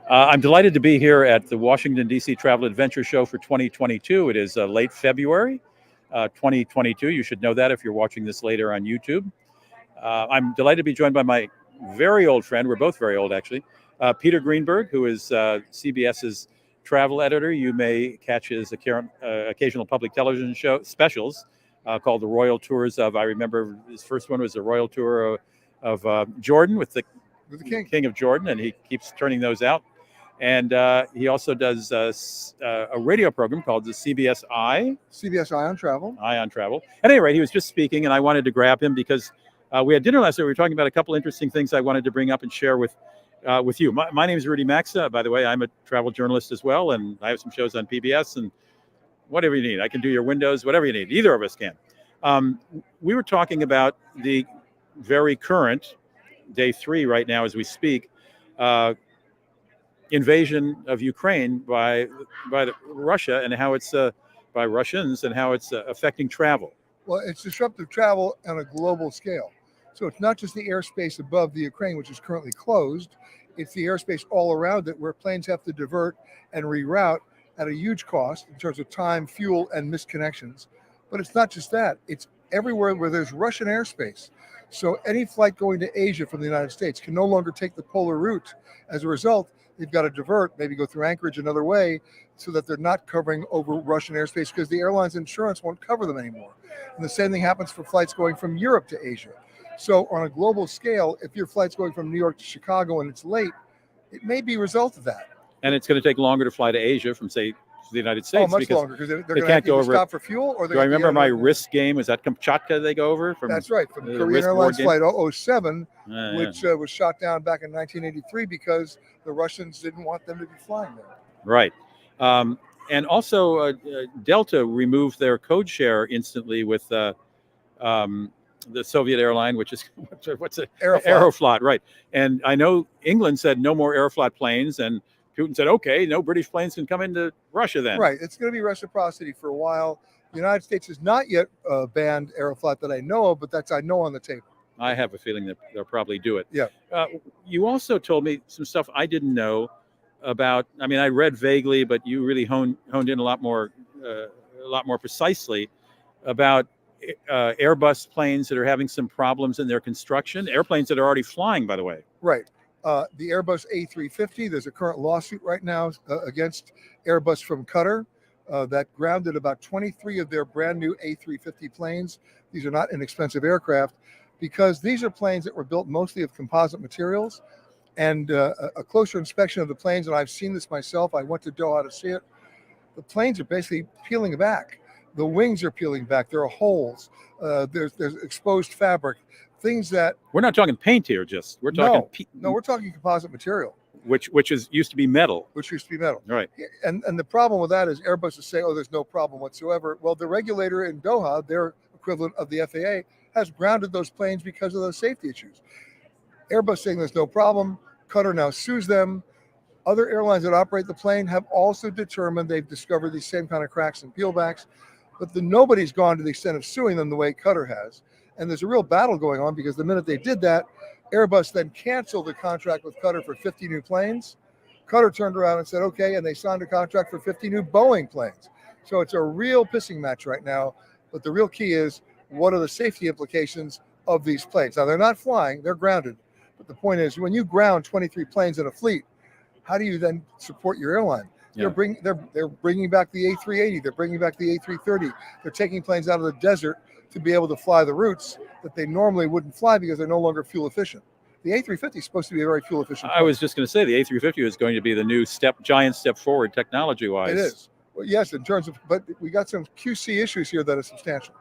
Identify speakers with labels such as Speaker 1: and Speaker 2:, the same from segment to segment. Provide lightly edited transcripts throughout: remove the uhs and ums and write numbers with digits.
Speaker 1: I'm delighted to be here at the Washington, D.C. Travel Adventure Show for 2022. It is late February 2022. You should know that if you're watching this later on YouTube. I'm delighted to be joined by my very old friend. We're both very old, actually. Peter Greenberg, who is CBS's travel editor. You may catch his occasional public television show specials called The Royal Tours of, I remember his first one was the Royal Tour of Jordan with the King of Jordan, and he keeps turning those out. And he also does a radio program called the CBS
Speaker 2: Eye on Travel.
Speaker 1: Eye on Travel. At any rate, he was just speaking, and I wanted to grab him because we had dinner last night. We were talking about a couple interesting things I wanted to bring up and share with you. My name is Rudy Maxa. By the way, I'm a travel journalist as well, and I have some shows on PBS and whatever you need. I can do your windows, whatever you need. Either of us can. We were talking about the very current, day 3 right now as we speak, invasion of Ukraine by Russia and how it's by Russians and how it's affecting travel.
Speaker 2: Well, it's disruptive travel on a global scale. So it's not just the airspace above the Ukraine, which is currently closed. It's the airspace all around it where planes have to divert and reroute at a huge cost in terms of time, fuel, and misconnections. But it's not just that. It's everywhere where there's Russian airspace. So any flight going to Asia from the United States can no longer take the polar route. As a result, they've got to divert, maybe go through Anchorage another way so that they're not covering over Russian airspace because the airline's insurance won't cover them anymore. And the same thing happens for flights going from Europe to Asia. So on a global scale, if your flight's going from New York to Chicago and it's late, it may be a result of that.
Speaker 1: And it's going to take longer to fly to Asia from, say, the United States.
Speaker 2: Much longer because they're going to
Speaker 1: can't
Speaker 2: have
Speaker 1: go
Speaker 2: to
Speaker 1: over.
Speaker 2: Stop for fuel. Or
Speaker 1: do I remember my risk game? Was that Kamchatka they go over?
Speaker 2: That's right, from Korean Airlines Flight 007, which was shot down back in 1983 because the Russians didn't want them to be flying there.
Speaker 1: Right. And also, Delta removed their code share instantly with the Soviet airline, which is, what's it? Aeroflot, right. And I know England said no more Aeroflot planes, and Putin said, okay, no British planes can come into Russia then.
Speaker 2: Right. It's going to be reciprocity for a while. The United States has not yet banned Aeroflot that I know of, but that's, I know, on the table.
Speaker 1: I have a feeling that they'll probably do it.
Speaker 2: Yeah.
Speaker 1: You also told me some stuff I didn't know about. I mean, I read vaguely, but you really honed in a lot more precisely about Airbus planes that are having some problems in their construction. Airplanes that are already flying, by the way.
Speaker 2: Right. The Airbus A350, there's a current lawsuit right now against Airbus from Qatar that grounded about 23 of their brand new A350 planes. These are not inexpensive aircraft because these are planes that were built mostly of composite materials. And a closer inspection of the planes, and I've seen this myself, I went to Doha to see it, the planes are basically peeling back. The wings are peeling back. There are holes. There's exposed fabric. Things that
Speaker 1: we're not talking paint here, we're talking
Speaker 2: we're talking composite material,
Speaker 1: which used to be metal.
Speaker 2: Right. And the problem with that is Airbus is saying, oh, there's no problem whatsoever. Well, the regulator in Doha, their equivalent of the FAA, has grounded those planes because of those safety issues. Airbus saying there's no problem. Qatar now sues them. Other airlines that operate the plane have also determined they've discovered these same kind of cracks and peelbacks, but nobody's gone to the extent of suing them the way Qatar has. And there's a real battle going on because the minute they did that, Airbus then canceled the contract with Qatar for 50 new planes. Qatar turned around and said, okay, and they signed a contract for 50 new Boeing planes. So it's a real pissing match right now. But the real key is, what are the safety implications of these planes? Now, they're not flying, they're grounded. But the point is, when you ground 23 planes in a fleet, how do you then support your airline? Yeah. They're bringing back the A380, they're bringing back the A330. They're taking planes out of the desert to be able to fly the routes that they normally wouldn't fly because they're no longer fuel efficient. The A350 is supposed to be a very fuel efficient plane.
Speaker 1: I was just going to say the A350 is going to be the new giant step forward technology-wise.
Speaker 2: It is. Well, yes, in terms of, but we got some QC issues here that are substantial.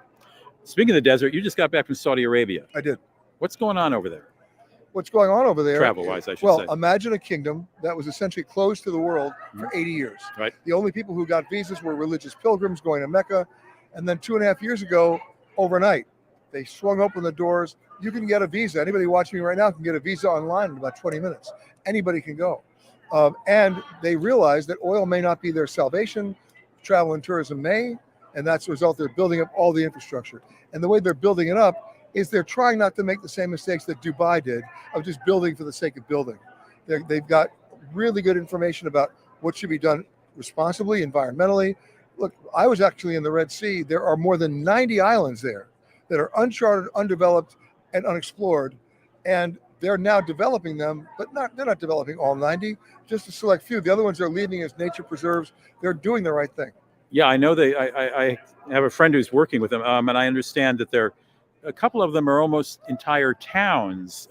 Speaker 1: Speaking of the desert, you just got back from Saudi Arabia.
Speaker 2: I did.
Speaker 1: What's going on over there?
Speaker 2: What's going on over there?
Speaker 1: Travel-wise, I should say.
Speaker 2: Well, imagine a kingdom that was essentially closed to the world for 80 years.
Speaker 1: Right.
Speaker 2: The only people who got visas were religious pilgrims going to Mecca. And then 2.5 years ago, overnight, they swung open the doors. You can get a visa. Anybody watching me right now can get a visa online in about 20 minutes. Anybody can go. And they realized that oil may not be their salvation. Travel and tourism may. And that's the result. They're building up all the infrastructure. And the way they're building it up is they're trying not to make the same mistakes that Dubai did of just building for the sake of building. They've got really good information about what should be done responsibly, environmentally. Look, I was actually in the Red Sea. There are more than 90 islands there that are uncharted, undeveloped, and unexplored. And they're now developing them, but they're not developing all 90, just a select few. The other ones they're leaving as nature preserves. They're doing the right thing.
Speaker 1: Yeah, I know I have a friend who's working with them, and I understand that a couple of them are almost entire towns,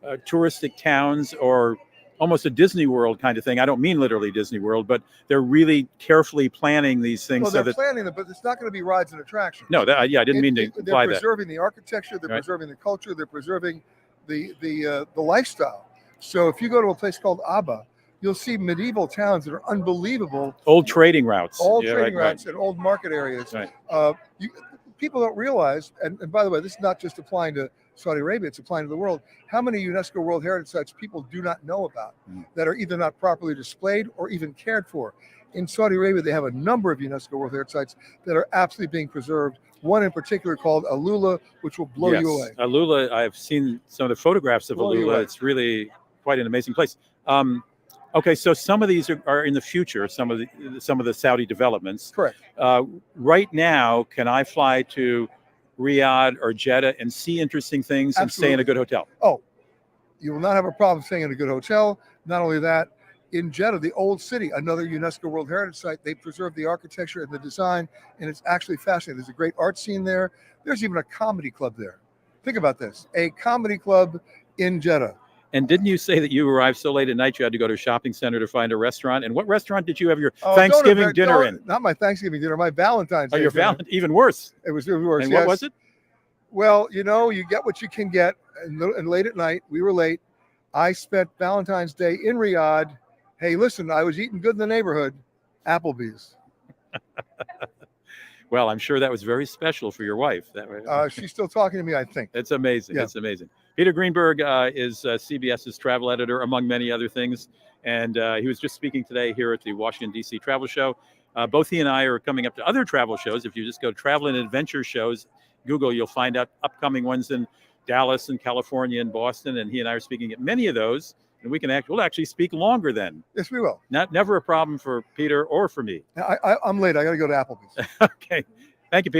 Speaker 1: touristic towns, or almost a Disney World kind of thing. I don't mean literally Disney World, but they're really carefully planning these things.
Speaker 2: Well, they're planning them, but it's not going to be rides and attractions.
Speaker 1: No, I didn't mean to imply that.
Speaker 2: They're preserving the architecture, they're preserving the culture, they're preserving the lifestyle. So if you go to a place called Abba, you'll see medieval towns that are unbelievable.
Speaker 1: Old trading routes.
Speaker 2: Routes and old market areas.
Speaker 1: Right.
Speaker 2: People don't realize, and by the way, this is not just applying to Saudi Arabia, it's applying to the world, how many UNESCO World Heritage Sites people do not know about that are either not properly displayed or even cared for. In Saudi Arabia, they have a number of UNESCO World Heritage Sites that are absolutely being preserved. One in particular called Alula, which will blow you away.
Speaker 1: Alula, I've seen some of the photographs of Alula. It's really quite an amazing place. Okay, so some of these are in the future, some of the Saudi developments.
Speaker 2: Correct.
Speaker 1: Right now, can I fly to Riyadh or Jeddah and see interesting things and stay in a good hotel?
Speaker 2: Oh, you will not have a problem staying in a good hotel. Not only that, in Jeddah, the old city, another UNESCO World Heritage Site, they preserve the architecture and the design, and it's actually fascinating. There's a great art scene there. There's even a comedy club there. Think about this, a comedy club in Jeddah.
Speaker 1: And didn't you say that you arrived so late at night you had to go to a shopping center to find a restaurant? And what restaurant did you have your Thanksgiving dinner in?
Speaker 2: Not my Thanksgiving dinner, my Valentine's Day
Speaker 1: dinner.
Speaker 2: Valentine's,
Speaker 1: even worse.
Speaker 2: It was worse.
Speaker 1: And what was it?
Speaker 2: Well, you get what you can get. And late at night, we were late. I spent Valentine's Day in Riyadh. Hey, listen, I was eating good in the neighborhood, Applebee's.
Speaker 1: Well, I'm sure that was very special for your wife.
Speaker 2: She's still talking to me, I think.
Speaker 1: It's amazing. Yeah. It's amazing. Peter Greenberg is CBS's travel editor, among many other things. And he was just speaking today here at the Washington, D.C. Travel Show. Both he and I are coming up to other travel shows. If you just go travel and adventure shows, Google, you'll find out upcoming ones in Dallas and California and Boston. And he and I are speaking at many of those. And we'll actually speak longer then.
Speaker 2: Yes, we will.
Speaker 1: Never a problem for Peter or for me.
Speaker 2: I'm late. I got to go to Applebee's.
Speaker 1: Okay. Thank you, Peter.